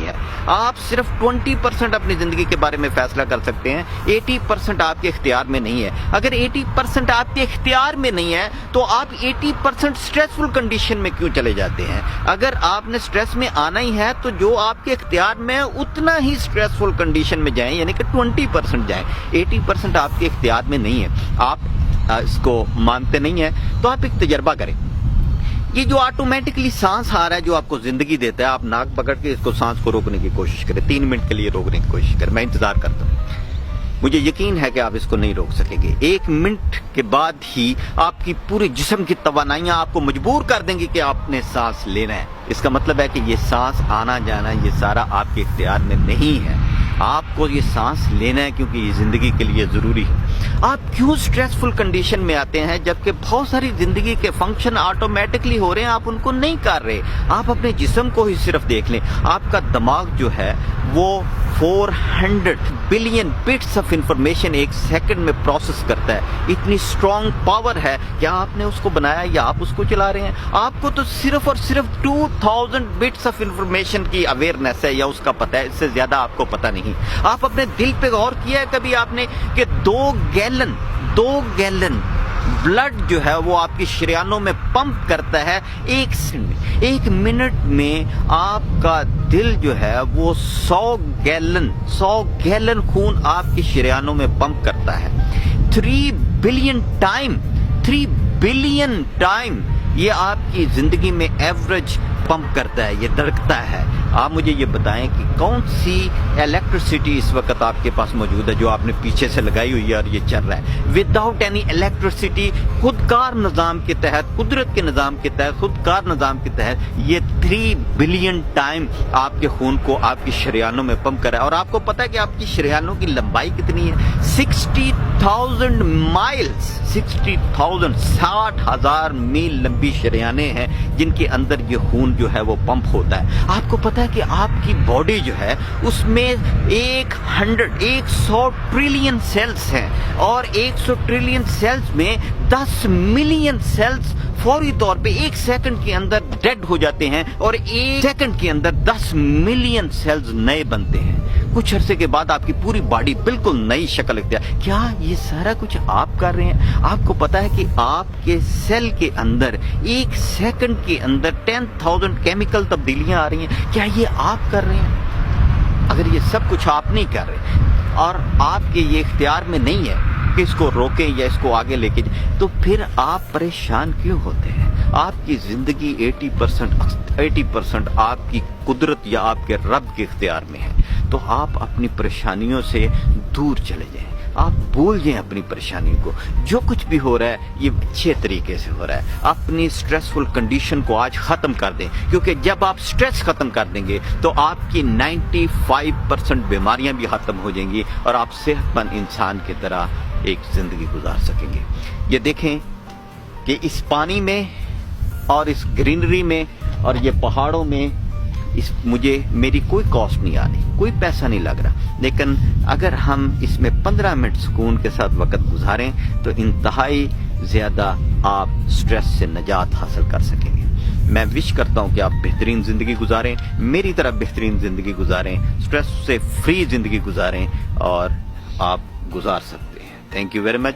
ہے. آپ صرف 20% اپنی زندگی کے بارے میں فیصلہ کر سکتے ہیں, 80% آپ کے اختیار میں نہیں ہے. اگر 80% آپ کے اختیار میں نہیں ہے تو آپ 80% اسٹریسفل کنڈیشن میں کیوں چلے جاتے ہیں؟ اگر آپ نے اسٹریس میں آنا ہی ہے تو جو آپ کے اختیار میں ہے اتنا ہی اسٹریسفل کنڈیشن میں جائیں, یعنی کہ 20% جائیں. 80% آپ کے اختیار میں نہیں ہے, آپ اس کو مانتے نہیں ہیں تو آپ ایک تجربہ کریں. یہ جو آٹومیٹکلی سانس آ رہا ہے جو آپ کو زندگی دیتا ہے, آپ ناک پکڑ کے اس کو سانس کو روکنے کی کوشش کریں, 3 منٹ کے لیے روکنے کی کوشش کریں. میں انتظار کرتا ہوں, مجھے یقین ہے کہ آپ اس کو نہیں روک سکیں گے. 1 منٹ کے بعد ہی آپ کی پورے جسم کی توانائیاں آپ کو مجبور کر دیں گی کہ آپ نے سانس لینا ہے. اس کا مطلب ہے کہ یہ سانس آنا جانا یہ سارا آپ کے اختیار میں نہیں ہے. آپ کو یہ سانس لینا ہے کیونکہ یہ زندگی کے لیے ضروری ہے. آپ کیوں اسٹریسفل کنڈیشن میں آتے ہیں جبکہ بہت ساری زندگی کے فنکشن آٹومیٹکلی ہو رہے ہیں, آپ ان کو نہیں کر رہے. آپ اپنے جسم کو ہی صرف دیکھ لیں. آپ کا دماغ جو ہے وہ 400 بلین بٹس آف انفارمیشن ایک سیکنڈ میں پروسیس کرتا ہے. اتنی اسٹرانگ پاور ہے. کیا آپ نے اس کو بنایا یا آپ اس کو چلا رہے ہیں؟ آپ کو تو صرف اور صرف 2000 بٹس آف انفارمیشن کی اویئرنیس ہے یا اس کا پتہ ہے, اس سے زیادہ آپ کو پتہ نہیں. آپ اپنے دل پہ غور کیا ہے کبھی آپ نے کہ 2 گیلن بلڈ جو ہے وہ آپ کی شریانوں میں پمپ کرتا ہے 1 سیکنڈ میں. 1 منٹ میں آپ کا دل جو ہے وہ 100 گیلن خون آپ کی شریانوں میں پمپ کرتا ہے. 3 بلین ٹائم یہ آپ کی زندگی میں ایوریج پمپ کرتا ہے, یہ دھڑکتا ہے. آپ مجھے یہ بتائیں کہ کون سی الیکٹریسٹی اس وقت آپ کے پاس موجود ہے جو آپ نے پیچھے سے لگائی ہوئی ہے اور یہ چل رہا ہے. وداؤٹ اینی الیکٹریسٹی, خودکار نظام کے تحت, قدرت کے نظام کے تحت, خودکار نظام کے تحت یہ 3 بلین ٹائم آپ کے خون کو آپ کی شریانوں میں پمپ کر رہا ہے. اور آپ کو پتا ہے کہ آپ کی شریانوں کی لمبائی کتنی ہے؟ 60,000 مائلز, 60,000 میل لمبی شریانیں ہیں جن کے اندر یہ خون جو ہے وہ پمپ ہوتا ہے. آپ کو پتا ہے کہ آپ کی باڈی جو ہے اس میں 100 ٹریلین سیلز ہیں اور 100 ٹریلین سیلز میں 10 ملین سیلز فوری طور پہ 1 سیکنڈ کے اندر ڈیڈ ہو جاتے ہیں اور 1 سیکنڈ کے اندر 10 ملین سیلز نئے بنتے ہیں. کچھ عرصے کے بعد آپ کی پوری باڈی بالکل نئی شکل اختیار. کیا یہ سارا کچھ آپ کر رہے ہیں؟ آپ کو پتا ہے کہ آپ کے سیل کے اندر 1 سیکنڈ کے اندر 10,000 کیمیکل تبدیلیاں آ رہی ہیں. کیا یہ آپ کر رہے ہیں؟ اگر یہ سب کچھ آپ نہیں کر رہے اور آپ کے یہ اختیار میں نہیں ہے کہ اس کو روکیں یا اس کو آگے لے کے جائیں, تو پھر آپ پریشان کیوں ہوتے ہیں؟ آپ کی زندگی 80% آپ کی قدرت یا آپ کے رب کے اختیار میں ہے. تو آپ اپنی پریشانیوں سے دور چلے جائیں, آپ بھول جائیں اپنی پریشانیوں کو. جو کچھ بھی ہو رہا ہے یہ اچھے طریقے سے ہو رہا ہے. اپنی اسٹریسفل کنڈیشن کو آج ختم کر دیں, کیونکہ جب آپ اسٹریس ختم کر دیں گے تو آپ کی 95% بیماریاں بھی ختم ہو جائیں گی اور آپ صحت مند انسان کی طرح ایک زندگی گزار سکیں گے. یہ دیکھیں کہ اس پانی میں اور اس گرینری میں اور یہ پہاڑوں میں میری کوئی کاسٹ نہیں آ رہی, کوئی پیسہ نہیں لگ رہا, لیکن اگر ہم اس میں 15 منٹ سکون کے ساتھ وقت گزاریں تو انتہائی زیادہ آپ سٹریس سے نجات حاصل کر سکیں گے. میں وش کرتا ہوں کہ آپ بہترین زندگی گزاریں, میری طرح بہترین زندگی گزاریں, سٹریس سے فری زندگی گزاریں اور آپ گزار سکتے ہیں. Thank you very much.